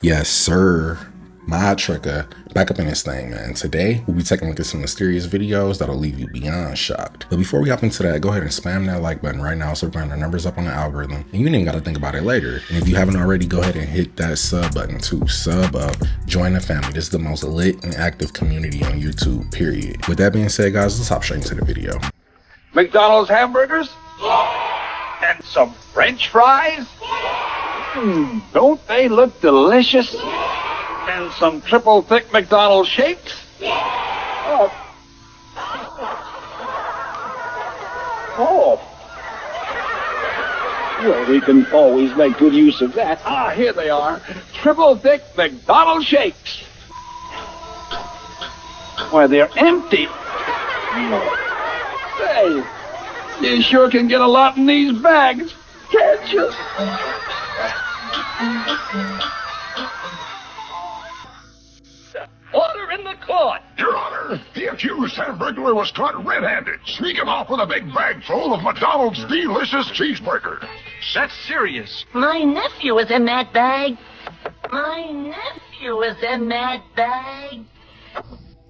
Yes, sir. My trucker back up in this thing, man. Today, we'll be taking a look at some mysterious videos that'll leave you beyond shocked. But before we hop into that, go ahead and spam that like button right now so we bring our numbers up on the algorithm. And you ain't even got to think about it later. And if you haven't already, go ahead and hit that sub button too. Sub up, join the family. This is the most lit and active community on YouTube, period. With that being said, guys, let's hop straight into the video. McDonald's hamburgers? And some French fries? Don't they look delicious? And some triple thick McDonald's shakes? Oh. Well, we can always make good use of that. Ah, here they are. Triple thick McDonald's shakes. Why, they're empty. Say, you sure can get a lot in these bags, can't you? Order in the court. Your Honor, the accused hamburglar was caught red-handed, sneaking off with a big bag full of McDonald's delicious cheeseburger. That's serious. My nephew was in that bag.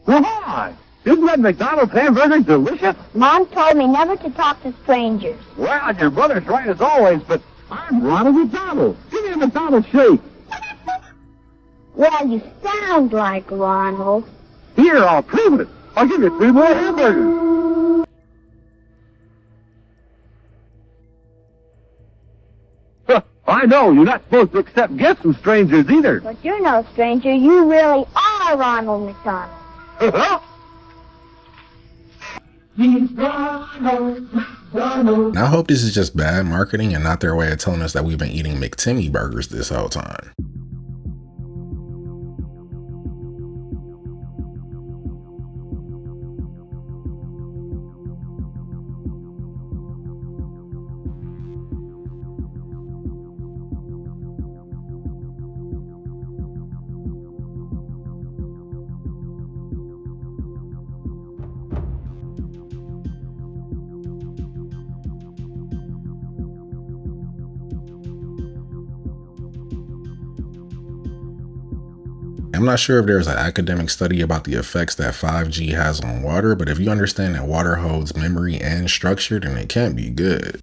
Why? Isn't that McDonald's hamburger delicious? Mom told me never to talk to strangers. Well, your brother's right as always, but I'm Ronald McDonald. Give me a McDonald's shake. Well, you sound like Ronald. Here, I'll prove it. I'll give you 3 more hamburgers. Huh, I know, you're not supposed to accept gifts from strangers either. But you're no stranger. You really are Ronald McDonald. Now, I hope this is just bad marketing and not their way of telling us that we've been eating McTimmy burgers this whole time. I'm not sure if there's an academic study about the effects that 5G has on water, but if you understand that water holds memory and structure, then it can't be good.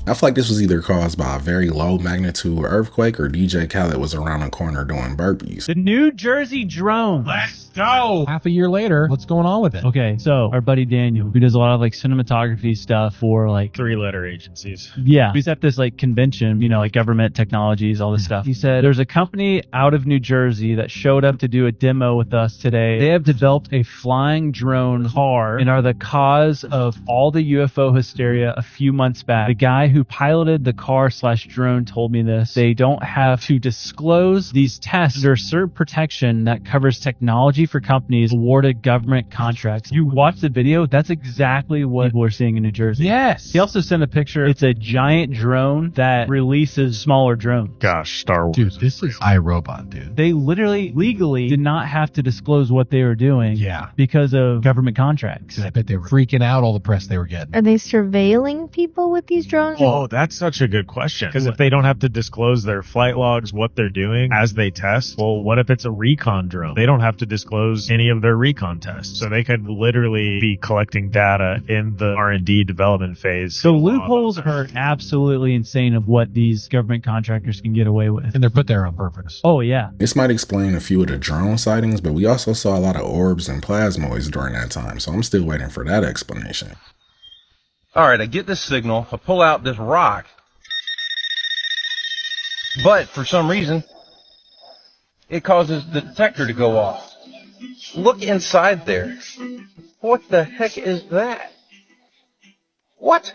I feel like this was either caused by a very low magnitude earthquake or DJ Khaled was around the corner doing burpees. The New Jersey drone. Let's go! Half a year later, what's going on with it? Okay, so our buddy Daniel, who does a lot of like cinematography stuff for like 3-letter agencies. yeah, he's at this like convention, you know, like government technologies, all this stuff. He said there's a company out of New Jersey that showed up to do a demo with us today. They have developed a flying drone car and are the cause of all the UFO hysteria a few months back. The guy who piloted the car/drone told me this. They don't have to disclose these tests. There's certain protection that covers technology for companies awarded government contracts. You watch the video, that's exactly what people are seeing in New Jersey. Yes. He also sent a picture. It's a giant drone that releases smaller drones. Gosh, Star Wars. Dude, this is iRobot, dude. They literally, legally did not have to disclose what they were doing because of government contracts. I bet they were freaking out, all the press they were getting. Are they surveilling people with these drones? Oh, that's such a good question. Because if they don't have to disclose their flight logs, what they're doing as they test, well, what if it's a recon drone? They don't have to disclose any of their recon tests. So they could literally be collecting data in the R&D development phase. The loopholes are absolutely insane of what these government contractors can get away with. And they're put there on purpose. Oh, yeah. This might explain a few of the drone sightings, but we also saw a lot of orbs and plasmoids during that time, so I'm still waiting for that explanation. Alright, I get this signal, I pull out this rock, but for some reason, it causes the detector to go off. Look inside there. What the heck is that? What?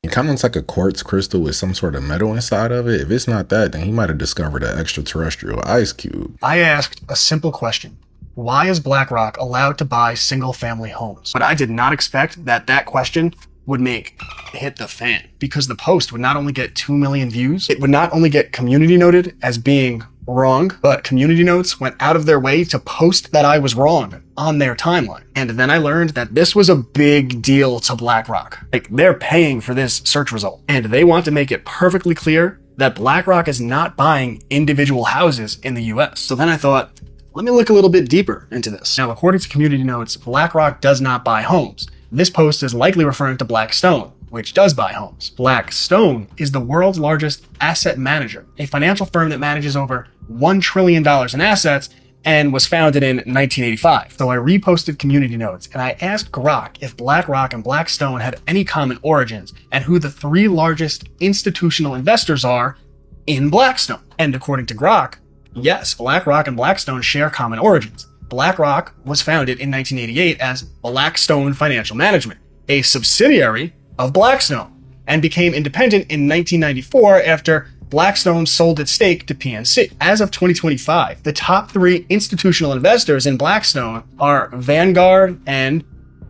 It kind of looks like a quartz crystal with some sort of metal inside of it. If it's not that, then he might have discovered an extraterrestrial ice cube. I asked a simple question. Why is BlackRock allowed to buy single-family homes? But I did not expect that question would make hit the fan, because the post would not only get 2 million views, it would not only get community noted as being wrong, but community notes went out of their way to post that I was wrong on their timeline. And then I learned that this was a big deal to BlackRock. Like, they're paying for this search result, and they want to make it perfectly clear that BlackRock is not buying individual houses in the US. So then I thought, let me look a little bit deeper into this. Now, according to community notes, BlackRock does not buy homes. This post is likely referring to Blackstone, which does buy homes. Blackstone is the world's largest asset manager, a financial firm that manages over $1 trillion in assets and was founded in 1985. So I reposted community notes and I asked Grok if BlackRock and Blackstone had any common origins and who the 3 largest institutional investors are in Blackstone. And according to Grok, yes, BlackRock and Blackstone share common origins. BlackRock was founded in 1988 as Blackstone Financial Management, a subsidiary of Blackstone, and became independent in 1994 after Blackstone sold its stake to PNC. As of 2025, the top 3 institutional investors in Blackstone are Vanguard and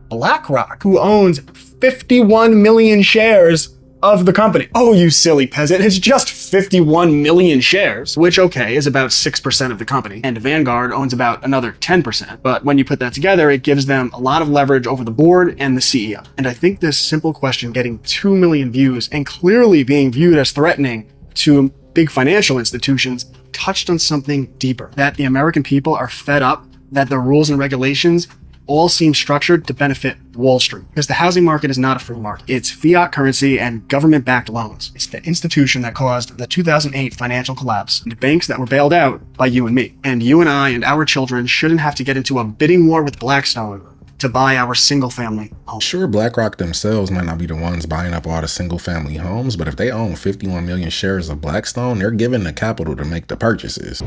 BlackRock, who owns 51 million shares of the company. Oh, you silly peasant, it's just 51 million shares, which, okay, is about 6% of the company, and Vanguard owns about another 10%. But when you put that together, it gives them a lot of leverage over the board and the CEO. And I think this simple question getting 2 million views and clearly being viewed as threatening to big financial institutions touched on something deeper, that the American people are fed up, that the rules and regulations all seem structured to benefit Wall Street. Because the housing market is not a free market. It's fiat currency and government-backed loans. It's the institution that caused the 2008 financial collapse, and banks that were bailed out by you and me. And you and I and our children shouldn't have to get into a bidding war with Blackstone to buy our single-family home. Sure, BlackRock themselves might not be the ones buying up all the single-family homes, but if they own 51 million shares of Blackstone, they're given the capital to make the purchases.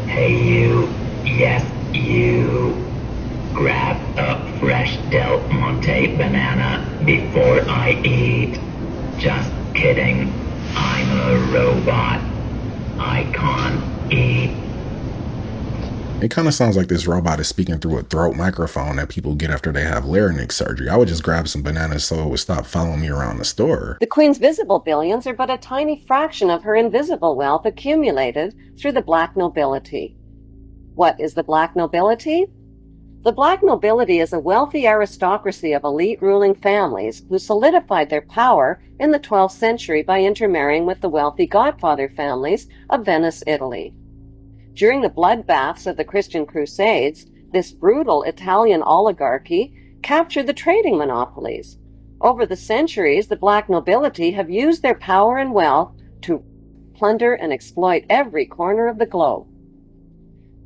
Hey you, yes you, grab a fresh Del Monte banana before I eat. Just kidding, I'm a robot. I can't eat. It kind of sounds like this robot is speaking through a throat microphone that people get after they have larynx surgery. I would just grab some bananas so it would stop following me around the store. The Queen's visible billions are but a tiny fraction of her invisible wealth accumulated through the black nobility. What is the black nobility? The black nobility is a wealthy aristocracy of elite ruling families who solidified their power in the 12th century by intermarrying with the wealthy godfather families of Venice, Italy. During the bloodbaths of the Christian Crusades, this brutal Italian oligarchy captured the trading monopolies. Over the centuries, the black nobility have used their power and wealth to plunder and exploit every corner of the globe.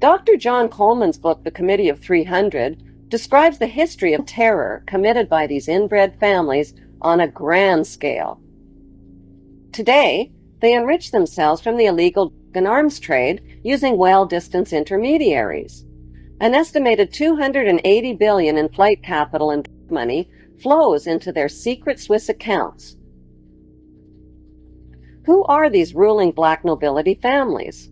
Dr. John Coleman's book, The Committee of 300, describes the history of terror committed by these inbred families on a grand scale. Today, they enrich themselves from the illegal and arms trade using well-distance intermediaries. An estimated $280 billion in flight capital and money flows into their secret Swiss accounts. Who are these ruling black nobility families?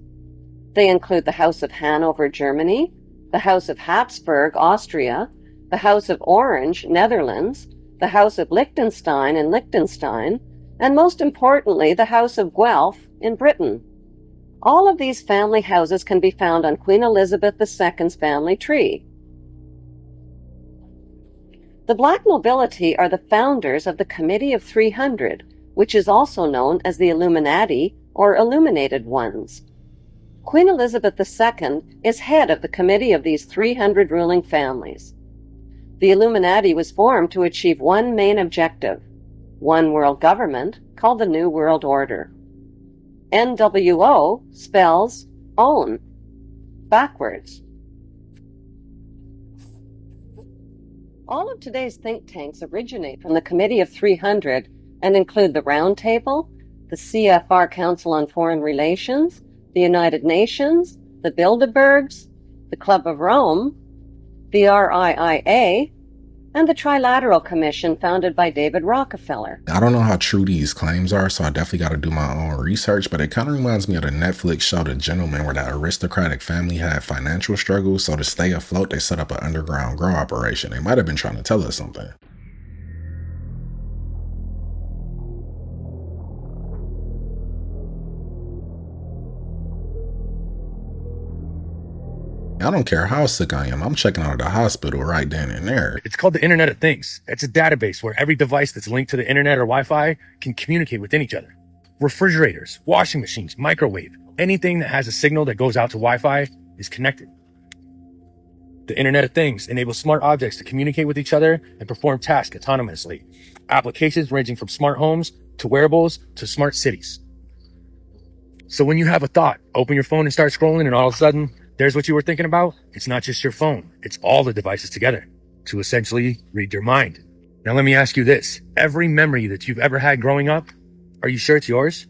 They include the House of Hanover, Germany, the House of Habsburg, Austria, the House of Orange, Netherlands, the House of Liechtenstein in Liechtenstein, and most importantly, the House of Guelph in Britain. All of these family houses can be found on Queen Elizabeth II's family tree. The black nobility are the founders of the Committee of 300, which is also known as the Illuminati or Illuminated Ones. Queen Elizabeth II is head of the committee of these 300 ruling families. The Illuminati was formed to achieve one main objective: one world government called the New World Order. NWO spells own, backwards. All of today's think tanks originate from the Committee of 300 and include the Round Table, the CFR Council on Foreign Relations, the United Nations, the Bilderbergs, the Club of Rome, the RIIA, and the Trilateral Commission founded by David Rockefeller. I don't know how true these claims are, so I definitely got to do my own research, but it kind of reminds me of the Netflix show The Gentleman, where that aristocratic family had financial struggles, so to stay afloat, they set up an underground grow operation. They might have been trying to tell us something. I don't care how sick I am, I'm checking out of the hospital right then and there. It's called the Internet of Things. It's a database where every device that's linked to the internet or Wi-Fi can communicate within each other. Refrigerators, washing machines, microwave, anything that has a signal that goes out to Wi-Fi is connected. The Internet of Things enables smart objects to communicate with each other and perform tasks autonomously. Applications ranging from smart homes to wearables to smart cities. So when you have a thought, open your phone and start scrolling, and all of a sudden, there's what you were thinking about. It's not just your phone. It's all the devices together to essentially read your mind. Now, let me ask you this. Every memory that you've ever had growing up, are you sure it's yours?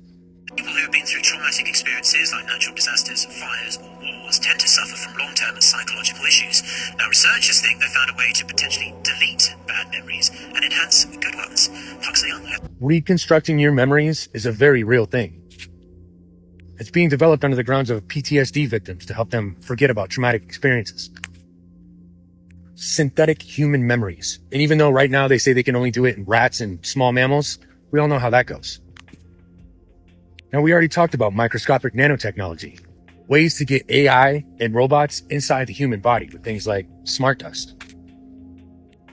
People who have been through traumatic experiences like natural disasters, fires, or wars tend to suffer from long-term psychological issues. Now, researchers think they found a way to potentially delete bad memories and enhance good ones. Huxley on that. Reconstructing your memories is a very real thing. It's being developed under the grounds of PTSD victims to help them forget about traumatic experiences. Synthetic human memories. And even though right now they say they can only do it in rats and small mammals, we all know how that goes. Now, we already talked about microscopic nanotechnology, ways to get AI and robots inside the human body with things like smart dust.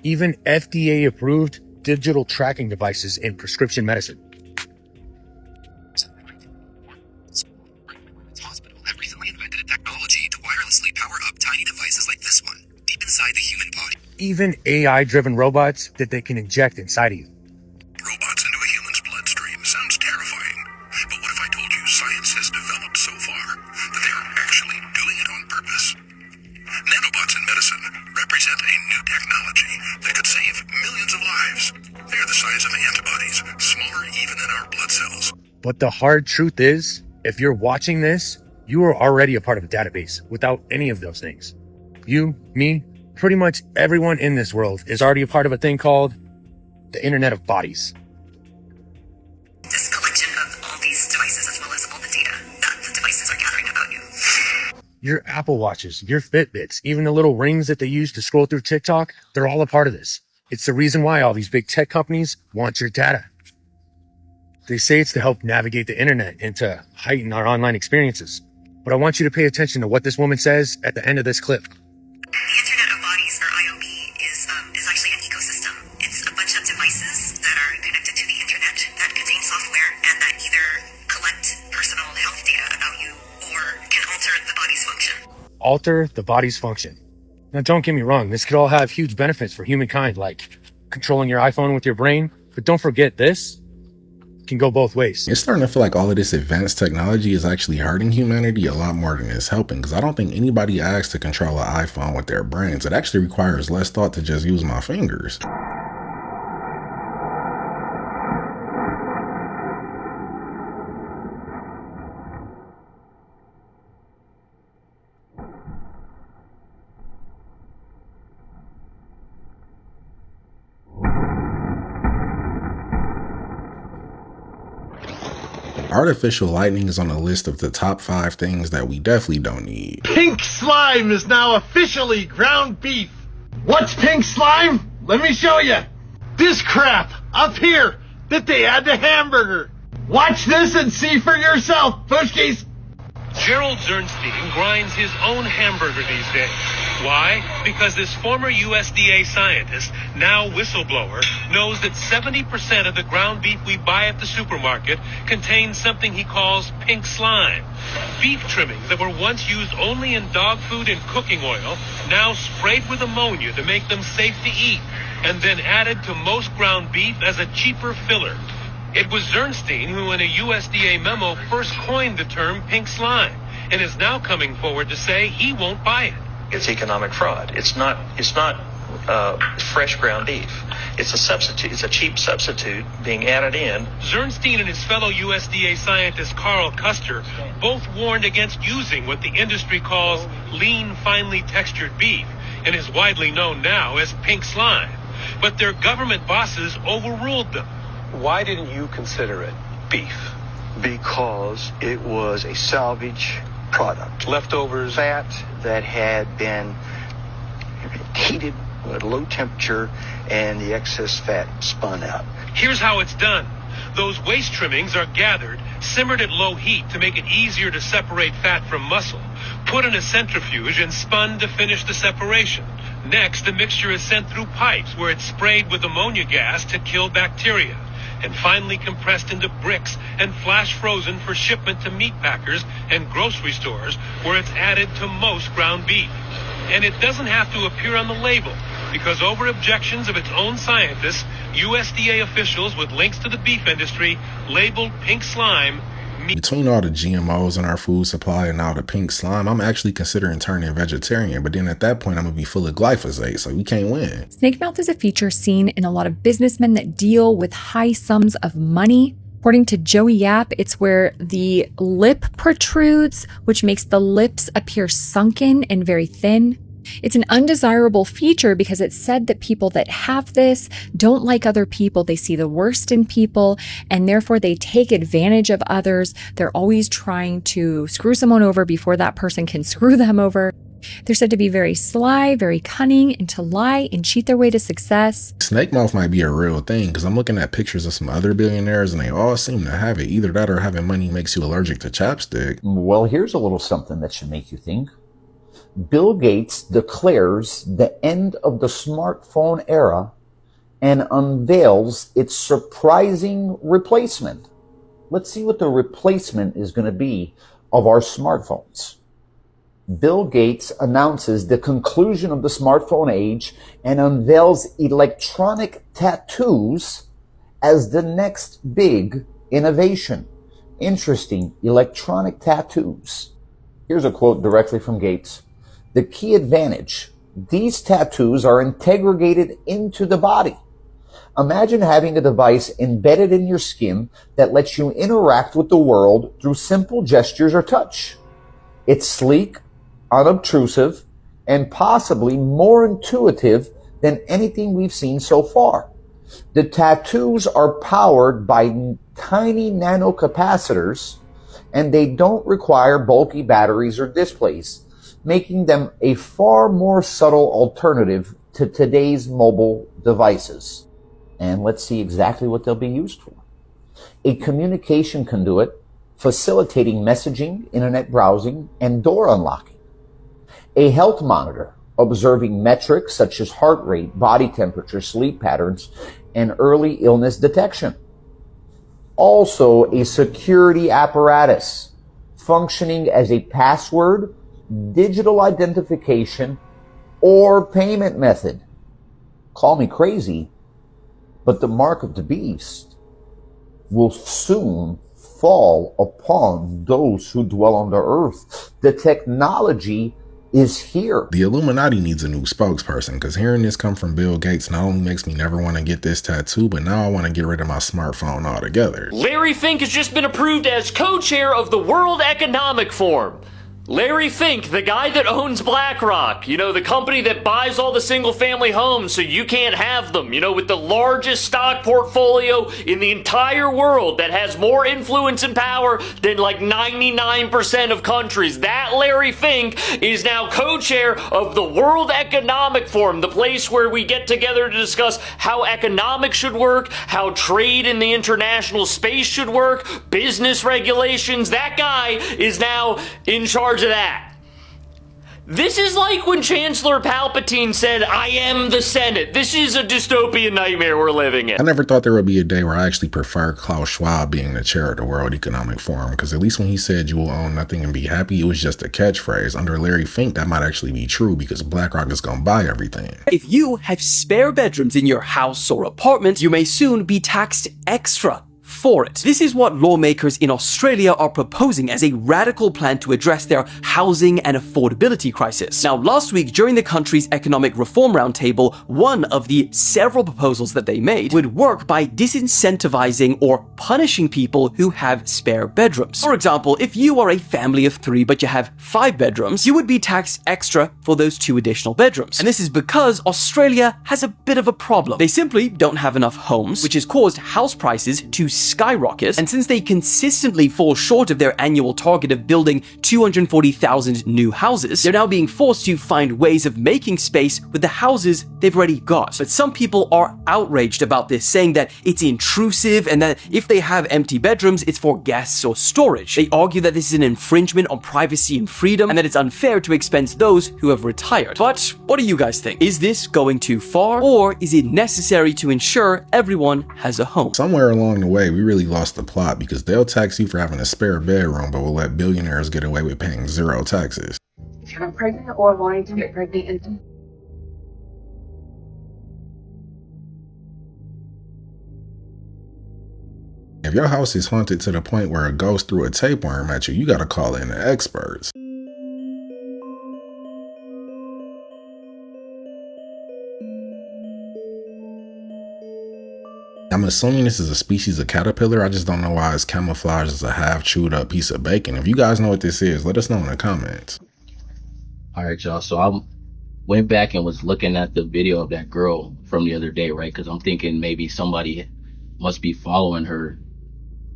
Even FDA-approved digital tracking devices in prescription medicine. The human body. Even AI-driven robots that they can inject inside of you. Robots into a human's bloodstream sounds terrifying. But what if I told you science has developed so far that they are actually doing it on purpose? Nanobots in medicine represent a new technology that could save millions of lives. They are the size of antibodies, smaller even than our blood cells. But the hard truth is, if you're watching this, you are already a part of a database without any of those things. You, me, pretty much everyone in this world is already a part of a thing called the Internet of Bodies. This collection of all these devices as well as all the data that the devices are gathering about you. Your Apple Watches, your Fitbits, even the little rings that they use to scroll through TikTok, they're all a part of this. It's the reason why all these big tech companies want your data. They say it's to help navigate the internet and to heighten our online experiences. But I want you to pay attention to what this woman says at the end of this clip. The Internet of Bodies, or IOB, is actually an ecosystem. It's a bunch of devices that are connected to the internet that contain software and that either collect personal health data about you or can alter the body's function. Alter the body's function. Now, don't get me wrong. This could all have huge benefits for humankind, like controlling your iPhone with your brain. But don't forget, this can go both ways. It's starting to feel like all of this advanced technology is actually hurting humanity a lot more than it's helping, because I don't think anybody asks to control an iPhone with their brains. It actually requires less thought to just use my fingers. Artificial lightning is on the list of the top 5 things that we definitely don't need. Pink slime is now officially ground beef. What's pink slime? Let me show you. This crap up here that they add to hamburger. Watch this and see for yourself, Pushkis. Gerald Zernstein grinds his own hamburger these days. Why? Because this former USDA scientist, now whistleblower, knows that 70% of the ground beef we buy at the supermarket contains something he calls pink slime. Beef trimmings that were once used only in dog food and cooking oil, now sprayed with ammonia to make them safe to eat, and then added to most ground beef as a cheaper filler. It was Zernstein who, in a USDA memo, first coined the term pink slime, and is now coming forward to say he won't buy it. It's economic fraud. It's not fresh ground beef. It's a substitute. It's a cheap substitute being added in. Zernstein and his fellow USDA scientist Carl Custer both warned against using what the industry calls lean, finely textured beef, and is widely known now as pink slime. but their government bosses overruled them. Why didn't you consider it beef? Because it was a salvage product. Leftovers. Fat that had been heated at low temperature and the excess fat spun out. Here's how it's done. Those waste trimmings are gathered, simmered at low heat to make it easier to separate fat from muscle, put in a centrifuge and spun to finish the separation. Next, the mixture is sent through pipes where it's sprayed with ammonia gas to kill bacteria, and finally compressed into bricks and flash frozen for shipment to meat packers and grocery stores where it's added to most ground beef. And it doesn't have to appear on the label, because over objections of its own scientists, USDA officials with links to the beef industry labeled pink slime meat. Between all the GMOs in our food supply and now the pink slime, I'm actually considering turning vegetarian, but then at that point I'm gonna be full of glyphosate, so we can't win. Snake mouth is a feature seen in a lot of businessmen that deal with high sums of money. According to Joey Yap, it's where the lip protrudes, which makes the lips appear sunken and very thin. It's an undesirable feature because it's said that people that have this don't like other people. They see the worst in people, and therefore they take advantage of others. They're always trying to screw someone over before that person can screw them over. They're said to be very sly, very cunning, and to lie and cheat their way to success. Snake mouth might be a real thing because I'm looking at pictures of some other billionaires and they all seem to have it. Either that or having money makes you allergic to chapstick. Well, here's a little something that should make you think. Bill Gates declares the end of the smartphone era and unveils its surprising replacement. Let's see what the replacement is going to be of our smartphones. Bill Gates announces the conclusion of the smartphone age and unveils electronic tattoos as the next big innovation. Interesting, electronic tattoos. Here's a quote directly from Gates. The key advantage, these tattoos are integrated into the body. Imagine having a device embedded in your skin that lets you interact with the world through simple gestures or touch. It's sleek, unobtrusive, and possibly more intuitive than anything we've seen so far. The tattoos are powered by tiny nanocapacitors, and they don't require bulky batteries or displays, making them a far more subtle alternative to today's mobile devices. And let's see exactly what they'll be used for. A communication conduit facilitating messaging, internet browsing, and door unlocking. A health monitor observing metrics such as heart rate, body temperature, sleep patterns, and early illness detection. Also, a security apparatus functioning as a password, digital identification, or payment method. Call me crazy, but the mark of the beast will soon fall upon those who dwell on the earth. The technology is here. The Illuminati needs a new spokesperson, because hearing this come from Bill Gates not only makes me never want to get this tattoo, but now I want to get rid of my smartphone altogether. Larry Fink has just been approved as co-chair of the World Economic Forum. Larry Fink, the guy that owns BlackRock, you know, the company that buys all the single-family homes so you can't have them, you know, with the largest stock portfolio in the entire world that has more influence and power than like 99% of countries. That Larry Fink is now co-chair of the World Economic Forum, the place where we get together to discuss how economics should work, how trade in the international space should work, business regulations. That guy is now in charge of that. This is like when Chancellor Palpatine said, "I am the Senate." This is a dystopian nightmare we're living in. I never thought there would be a day where I actually prefer Klaus Schwab being the chair of the World Economic Forum, because at least when he said you will own nothing and be happy, it was just a catchphrase. Under Larry Fink, that might actually be true because BlackRock is going to buy everything. If you have spare bedrooms in your house or apartment, you may soon be taxed extra for it. This is what lawmakers in Australia are proposing as a radical plan to address their housing and affordability crisis. Now, last week, during the country's economic reform roundtable, one of the several proposals that they made would work by disincentivizing or punishing people who have spare bedrooms. For example, if you are a family of 3 but you have 5 bedrooms, you would be taxed extra for those 2 additional bedrooms. And this is because Australia has a bit of a problem. They simply don't have enough homes, which has caused house prices to skyrocket, and since they consistently fall short of their annual target of building 240,000 new houses, they're now being forced to find ways of making space with the houses they've already got. But some people are outraged about this, saying that it's intrusive and that if they have empty bedrooms, it's for guests or storage. They argue that this is an infringement on privacy and freedom and that it's unfair to expense those who have retired. But what do you guys think? Is this going too far, or is it necessary to ensure everyone has a home? Somewhere along the way, we really lost the plot because they'll tax you for having a spare bedroom, but will let billionaires get away with paying 0 taxes. If you're pregnant or wanting to get pregnant and if your house is haunted to the point where a ghost threw a tapeworm at you, you gotta call in the experts. I'm assuming this is a species of caterpillar. I just don't know why it's camouflaged as a half chewed up piece of bacon. If you guys know what this is, let us know in the comments. Alright, y'all, so I went back and was looking at the video of that girl from the other day, right? Because I'm thinking maybe somebody must be following her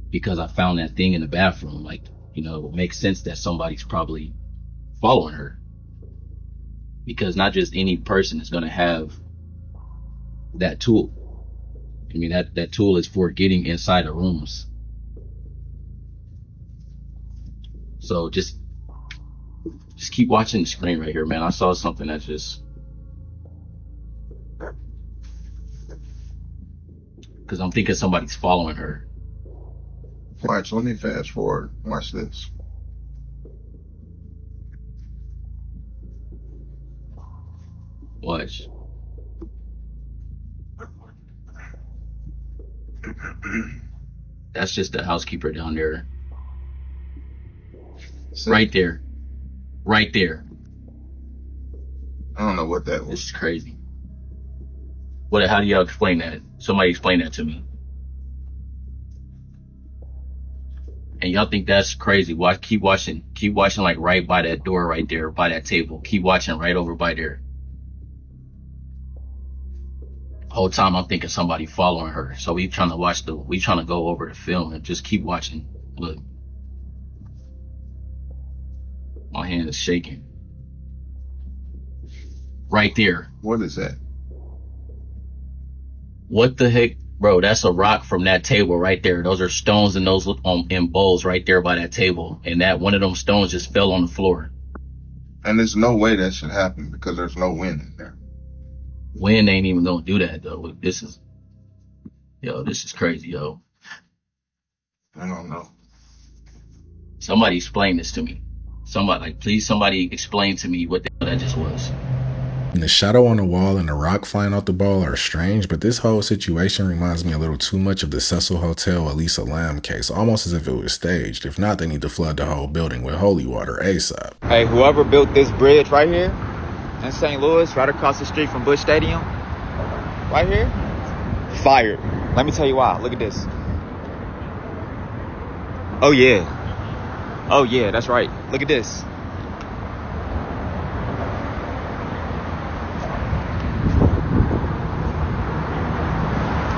because I found that thing in the bathroom. Like, you know, it makes sense that somebody's probably following her. Because not just any person is going to have that tool. I mean, that tool is for getting inside of rooms. So just keep watching the screen right here, man. I saw something that just... Because I'm thinking somebody's following her. Watch, let me fast forward. Watch this. Watch. That's just the housekeeper down there. See? Right there. Right there. I don't know what that was. This is crazy. How do y'all explain that? Somebody explain that to me. And y'all think that's crazy. Keep watching like right by that door right there, by that table. Keep watching right over by there. Whole time I'm thinking somebody following her. So we trying to go over the film and just keep watching. Look. My hand is shaking. Right there. What is that? What the heck? Bro, that's a rock from that table right there. Those are stones and those in bowls right there by that table. And that one of them stones just fell on the floor. And there's no way that should happen because there's no wind in there. Wind ain't even gonna do that though. This is crazy, yo. I don't know. Somebody explain this to me. Please somebody explain to me what the hell that just was. And the shadow on the wall and the rock flying out the bowl are strange, but this whole situation reminds me a little too much of the Cecil Hotel Elisa Lam case, almost as if it was staged. If not, they need to flood the whole building with holy water ASAP. Hey, whoever built this bridge right here in St. Louis, right across the street from Busch Stadium, right here, fired. Let me tell you why. Look at this. Oh yeah, that's right. Look at this.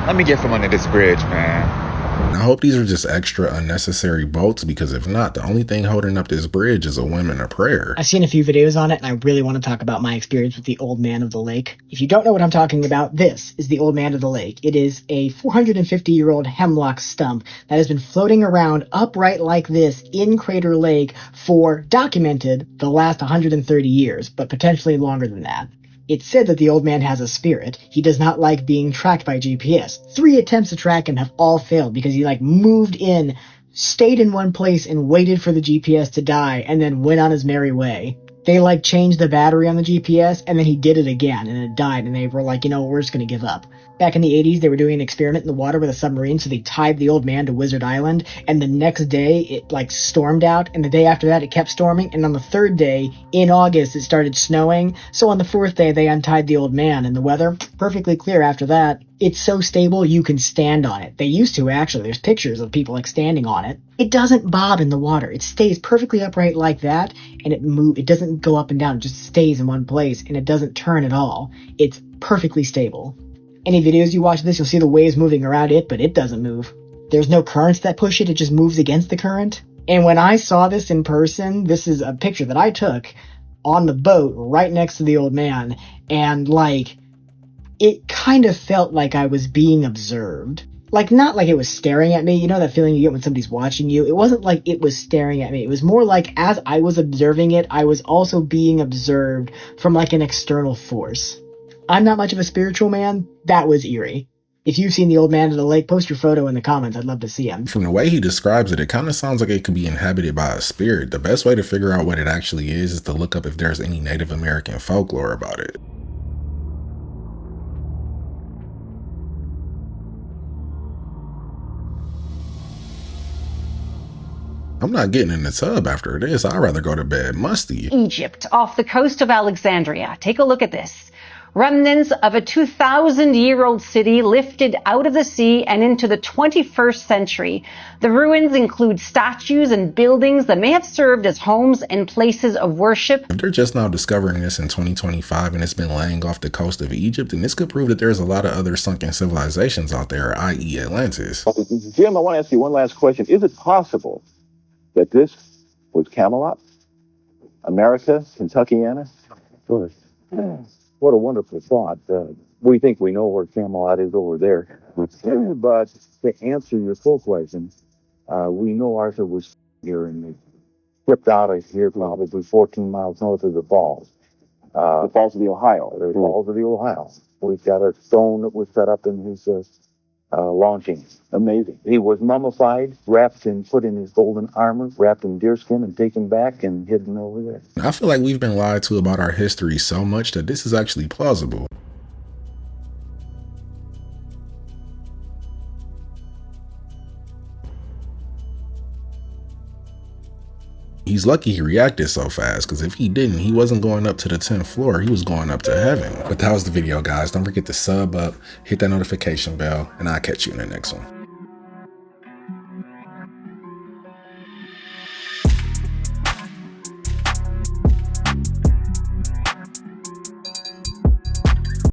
Let me get from under this bridge, man. I hope these are just extra unnecessary bolts, because if not, the only thing holding up this bridge is a woman of prayer. I've seen a few videos on it, and I really want to talk about my experience with the Old Man of the Lake. If you don't know what I'm talking about, this is the Old Man of the Lake. It is a 450-year-old hemlock stump that has been floating around upright like this in Crater Lake for, documented, the last 130 years, but potentially longer than that. It's said that the old man has a spirit. He does not like being tracked by GPS. 3 attempts to track him have all failed because he moved in, stayed in one place and waited for the GPS to die and then went on his merry way. They changed the battery on the GPS and then he did it again and it died and they were like, we're just going to give up. Back in the 80s, they were doing an experiment in the water with a submarine, so they tied the old man to Wizard Island, and the next day it like stormed out, and the day after that it kept storming, and on the third day, in August, it started snowing, so on the fourth day they untied the old man, and the weather, perfectly clear after that. It's so stable you can stand on it. They used to, actually. There's pictures of people like standing on it. It doesn't bob in the water. It stays perfectly upright like that, and it doesn't go up and down. It just stays in one place, and it doesn't turn at all. It's perfectly stable. Any videos you watch this, you'll see the waves moving around it, but it doesn't move. There's no currents that push it. It just moves against the current. And when I saw this in person, this is a picture that I took on the boat right next to the old man, and like, it kind of felt like I was being observed. Like, not like it was staring at me. You know that feeling you get when somebody's watching you? It wasn't like it was staring at me. It was more like as I was observing it, I was also being observed from like an external force. I'm not much of a spiritual man. That was eerie. If you've seen the old man of the lake, post your photo in the comments. I'd love to see him. From the way he describes it, it kind of sounds like it could be inhabited by a spirit. The best way to figure out what it actually is to look up if there's any Native American folklore about it. I'm not getting in the tub after this. I'd rather go to bed musty. Egypt, off the coast of Alexandria. Take a look at this. Remnants of a 2,000-year-old city lifted out of the sea and into the 21st century. The ruins include statues and buildings that may have served as homes and places of worship. If they're just now discovering this in 2025 and it's been laying off the coast of Egypt, then this could prove that there's a lot of other sunken civilizations out there, i.e. Atlantis. Jim, I want to ask you one last question. Is it possible that this was Camelot? America? Kentuckiana? Sure. What a wonderful thought. We think we know where Camelot is over there. But to answer your full question, we know Arthur was here and flipped out of here probably 14 miles north of the falls. The Falls of the Ohio. The Falls of the Ohio. We've got a stone that was set up in his launching. Amazing. He was mummified, wrapped and put in his golden armor, wrapped in deerskin and taken back and hidden over there. I feel like we've been lied to about our history so much that this is actually plausible. He's lucky he reacted so fast, because if he didn't, he wasn't going up to the 10th floor, he was going up to heaven. But that was the video, guys. Don't forget to sub up, hit that notification bell, and I'll catch you in the next one.